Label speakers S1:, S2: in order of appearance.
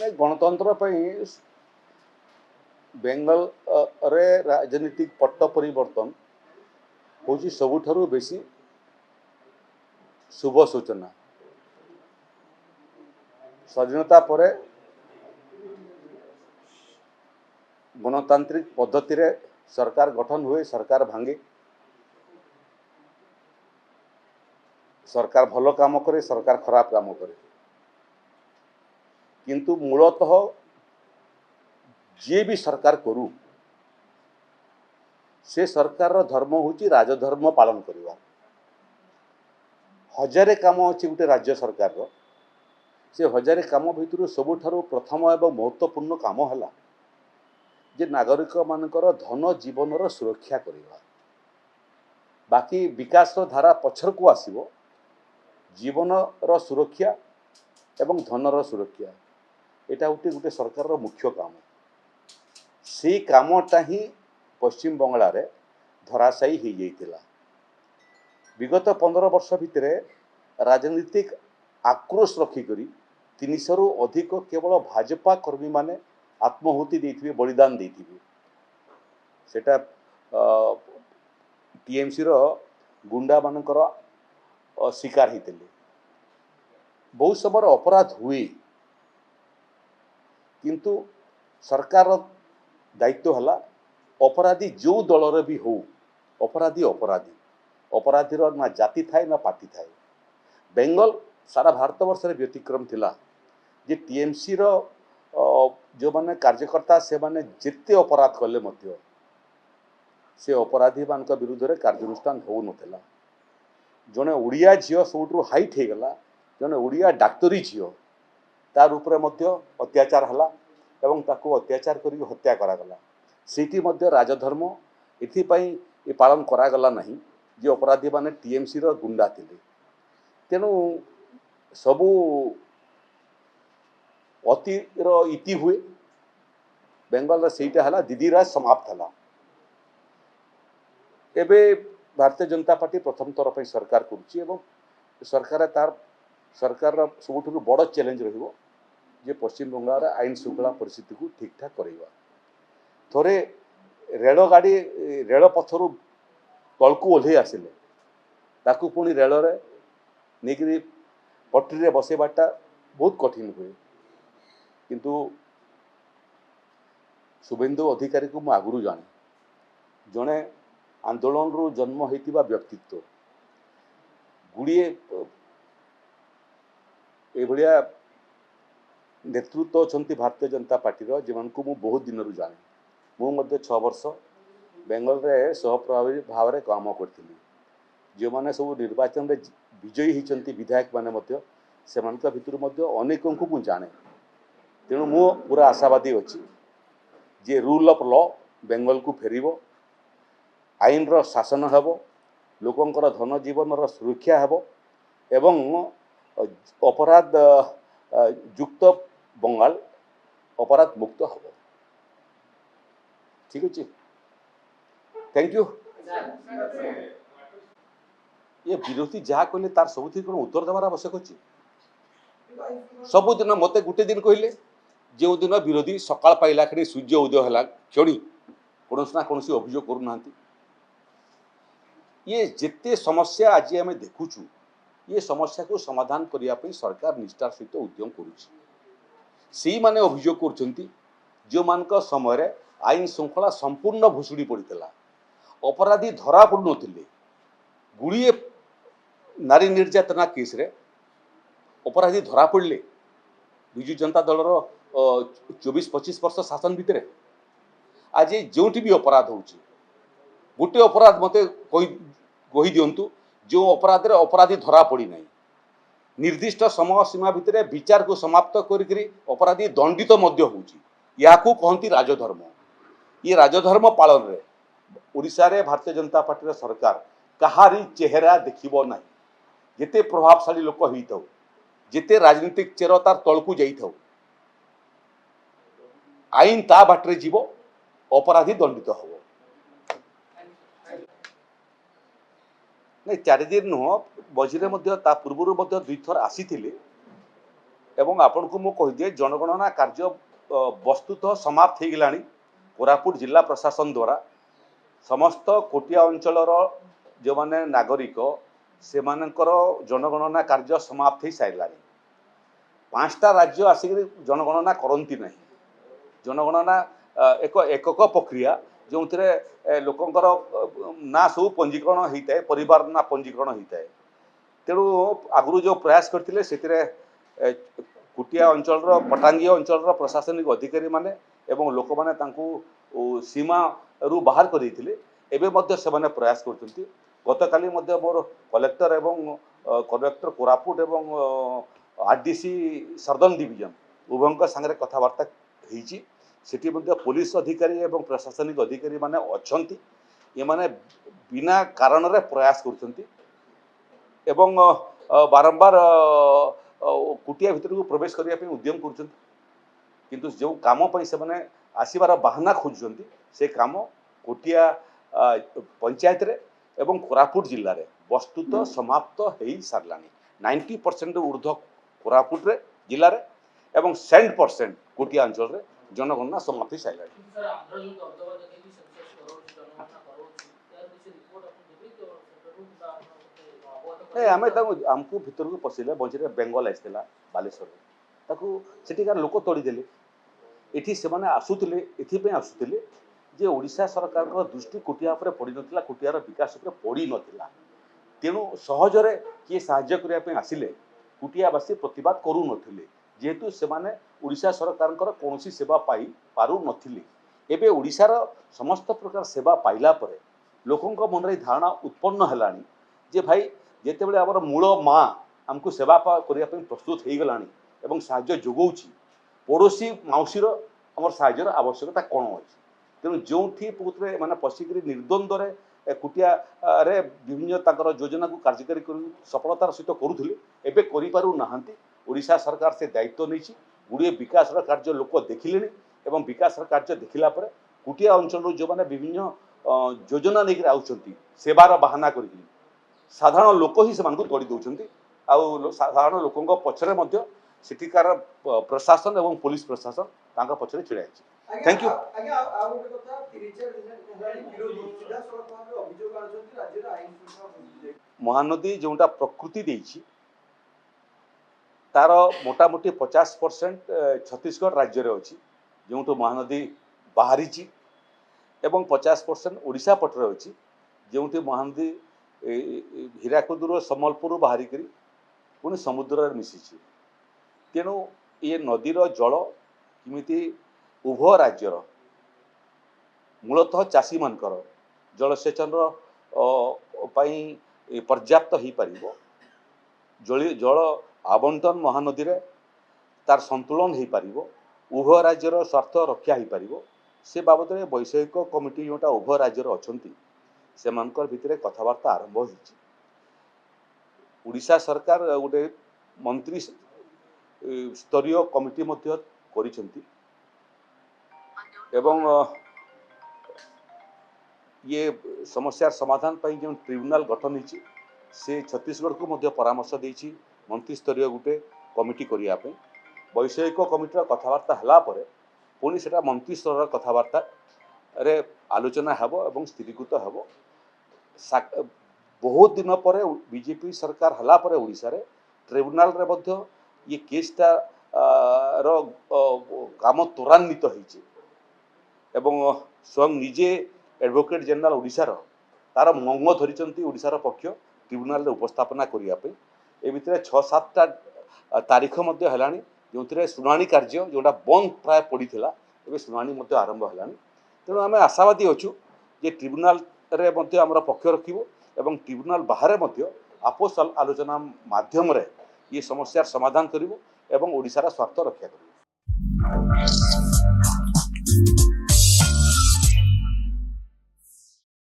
S1: नहीं गणतंत्र बेंगल रे राजनीतिक पट्ट परिवर्तन हूँ सबुठारु बेसी शुभ सूचना। स्वाधीनता पर गणतांत्रिक पद्धति रे सरकार गठन हुए, सरकार भांगे, सरकार भल काम करे, सरकार खराब काम करे, किंतु मूलतः जे भी सरकार करू से सरकार धर्म हूँ राजधर्म पालन करवा। हजारे काम अच्छी गोटे राज्य सरकार से हजारे काम भितर सबुठारु प्रथम एवं महत्वपूर्ण काम है जे नागरिक मानकर धन जीवन सुरक्षा करवा। बाकी विकास धारा पछर को आसीबो जीवन सुरक्षा एवं धनर सुरक्षा एटा गोटे गोटे सरकार मुख्य काम। से कामटा ही पश्चिम बंगला रे धराशायी हो जाइतिला। विगत 15 वर्ष भितर राजनीतिक आक्रोश रखिकरी 300 रु अधिक केवल भाजपा कर्मी माने आत्महुति देथिबे, बलिदान देथिबे। सेटा टीएमसी रो गुंडा मानकर शिकार होते। बहुत समय अपराध हुए किंतु सरकार दायित्व है अपराधी जो दलर भी हो अपराधी अपराधी अपराधीर ना जाति थाए ना पार्टी थाए। बेंगल सारा भारत वर्ष रे व्यतिक्रम थिला जे टीएमसी रो जो माने कार्यकर्ता से माने जिते अपराध कले मध्य से अपराधी मान विरुद्ध रे कार्यानुष्ठान हो नथिला। जने ओडिया झियो सबुठु हाइट हे गला, जने ओडिया डाक्टरी झियो तार उपरे मध्य अत्याचार हला एवं ताको अत्याचार करी हत्या करा गला। सेठी मध्य राजधर्म एथिपाई ए पालन करा गला नहीं जे अपराधी माने टीएमसी रो गुंडा थिले। तेनु सबु अतिर इति हुए बेंगल सेटा हला दीदीराज समाप्त हला। एबे भारतीय जनता पार्टी प्रथम थर पर सरकार करुच्ची एवं सरकार तार सरकार सबुठु बड़ चैलेंज रहिबो जे पश्चिम बंगाल आईन श्रृंखला परिस्थिति को ठीक ठाक करवा। थोड़े रेल गाड़ी रेल पथर तलकू ओह्लई आसिले ताकू पुणी रेल नहीं पटरी बसैवाटा बहुत कठिन हुए। किंतु शुभेन्दु अधिकारी को मु आगुरी जाने जड़े आंदोलन रु जन्म होता व्यक्तित्व गुड़िए एभलिया नेतृत्व अच्छा भारतीय जनता पार्टी जो मु बहुत दिन रू जाने। मुझे 6 वर्ष बेंगल रे सहप्रभारी भाव में काम करी जो मैंने सब निर्वाचन रे विजयी होती विधायक माने से भितर अनेक को मुझे जाने। तेणु मु पूरा आशावादी अच्छी जे रूल ऑफ लॉ बेंगल को फेरिबो, आईन रो शासन हेबो, लोकंकर धन जीवन रो सुरक्षा हेबो एवं अपराध युक्त बंगाल अपराध मुक्त हेबो। ठीक अच्छे, थैंक यू। ये विरोधी जहाँ कहले तार सबुथि कौन उत्तर देवार आवश्यक अच्छे। सबुदिन मत गोटे दिन कहले जो दिन विरोधी सकाळ पाइला खेड़ी सूर्य उदय है क्षणी कौन ना कौन अभियोग करूना। ये जिते समस्या आज आम देखुचु ये समस्या को समाधान करने सरकार निष्ठार सहित उद्यम करुच्ची। माने अभियोग कर जो मान समय आईन श्रृंखला संपूर्ण भुशुड़ी पड़ता अपराधी धरा पड़ू नथिले। गुड़िए नारी निर्यातना केस रे अपराधी धरा पड़े विजु जनता दल 24-25 वर्ष शासन भितर आज जो भी अपराध हो गोटे अपराध मत कही दिंतु जो अपराध रे अपराधी धरा पड़ी नहीं निर्दिष्ट समय सीमा भितर विचार को समाप्त करी अपराधी दंडित या कहती राजधर्म। ये राजधर्म पालन रे ओडिशा रे भारतीय जनता पार्टी सरकार कहारी चेहरा देखिबो नहीं। जिते प्रभावशाली लोक होता जिते राजनीतिक चेर तार तलकू जाइथाउ आईन ता बाटरे जीव अपराधी दंडित हो। नहीं 4 दिन नुह मझे पूर्व 2 थर आसी एवं आपण को मु कहिदिए जनगणना कार्य वस्तुतः समाप्त हो गलानी कोरापुट जिला प्रशासन द्वारा समस्त कोटिया अंचल जो माने नागरिक से मानकर जनगणना कार्य समाप्त हो सारानी 5टा राज्य आसिक जनगणना करती ना जनगणना एक एकक प्रक्रिया जो लोकंर ना सब पंजीकरण होता है परिवार ना पंजीकरण होता है तेणु आगु जो प्रयास करते से कुटिया अंचल पटांगी अंचल प्रशासनिक अधिकारी माने एवं लोक माने सीमा रु बाहर कर प्रयास कर गतकाली मोर कलेक्टर एवं कलेक्टर कोरापुट एवं आरडीसी सर्दन डिवीजन उभयों सांगे कथबार्ता होती पुलिस अधिकारी एवं प्रशासनिक अधिकारी माने अच्छी ये माने बिना कारण रे प्रयास कर बारंबार कुटिया भितर को प्रवेश करने उद्यम कर जो काम से माने आसबार बाहाना खोजुंट से काम कोटिया पंचायत रे एवं कोरापुट जिले में वस्तुत समाप्त हो सारा 90% ऊर्ध्व कोरापुट रे जिले में एवं 100% कोटिया अंचल रे जनगणना समाप्त हो सारा आम आमको भितर को पशिले मझे बेंगल आसला बालेश्वर सेठिकार लोक तोड़देले ये से आसुले ये आसुले जे ओडिशा सरकार दृष्टि कुटिया पड़ी ना कुटियार विकास पड़ी नाला तेणु सहजरे किए साहाय्य करने आसिले कुटियावासी प्रतिवाद करू नथिले जेहेतु से ओडिशा सरकार कौन सेवा पाई पारु नथिले एबे ओडिशार समस्त प्रकार सेवा पाइला परे लोकों मन रे धारणा उत्पन्न हेलानी जे भाई जिते बड़े आम मूल माँ आमको सेवा करने प्रस्तुत हो गलानी एवं साहाय्य जोगाऊँ पड़ोशी मौसीर आम साहाय्यर आवश्यकता कौन अच्छी तेणु जो पुत्रे मैंने पशिक निर्द्वंद्व कुटिया रे विभिन्न योजना को कार्यकारी सफलतार सहित करुले एवं करूना ओडिशा सरकार से दायित्व नहीं गुड़े विकास कार्य लोक देखिले एवं विकास कार्य देखला कुटिया अंचल जो मैंने विभिन्न योजना नहीं आउछंती सेवार बाहाना कर साधारण लोक ही से तोड़ी दौरान आउ साधारण लोकों पछरे मध्य सेठिकार प्रशासन एवं पुलिस प्रशासन पछरे छिड़ा है। Thank you. महानदी जोटा प्रकृति देछि तार मोटामोटी 50% छत्तीसगढ़ राज्य रे अछि जो महानदी बाहरी एवं 50% ओडिशा पटरे अछि जो महानदी हीराकुदुर सम्बलपुर बाहरिक पुणी समुद्र मिशिଛି तेणु ये नदीर जल किमिति उभय राज्यर मूलतः चाषी मानकर जलसेचन पर्याप्त हो पार जल आवंटन महानदी रे तार संतुलन हो पार उभय राज्यर स्वार्थ रक्षा हो पार से बाबद में वैषयिक कमिटी जोटा उभय राज्यर अच्छा से भितर कथबार्ता आरंभ होइछि उड़ीसा सरकार गोटे मंत्री स्तरीय कमिटी मध्य करिसेंती एवं ये समस्या समाधान पर जो ट्रिब्यूनल गठन होइछि से छत्तीसगढ़ को मध्य परामर्श देइछि मंत्री स्तरीय गोटे कमिटी करिया पे वैषयिक कमिटीर कथबार्ता हला परे पुणी सेटा मंत्री स्तर कथबार्ता रे आलोचना हेबो एवं स्थिरीकृत हेबो बहुत दिन पर बीजेपी सरकार हला परे ओडिशा रे ट्रिब्यूनल रे मध्य ये केसटा काम त्वरान्वित होइछि एवं स्वयं निजे एडवोकेट जनरल ओडिशार तार मंग धरिचंती ओडिशार पक्ष ट्रिब्यूनल रे उपस्थापना करिया पे ए भितर 6-7टा तारीख मध्य हलानी जो शुणाणी कार्य जोटा बंद प्राय पड़ीला एवं शुणाणी मध्य आरंभ हलानी तेणु आम आशावादी अच्छु जे ट्रिब्यूनल रे मध्य आमर पक्ष रखिबो एवं ट्रिब्यूनल बाहर मध्य आपोस आलोचना माध्यम रे ये समस्यार समाधान करिबो एवं ओडिशार स्वार्थ रक्षा करिबो।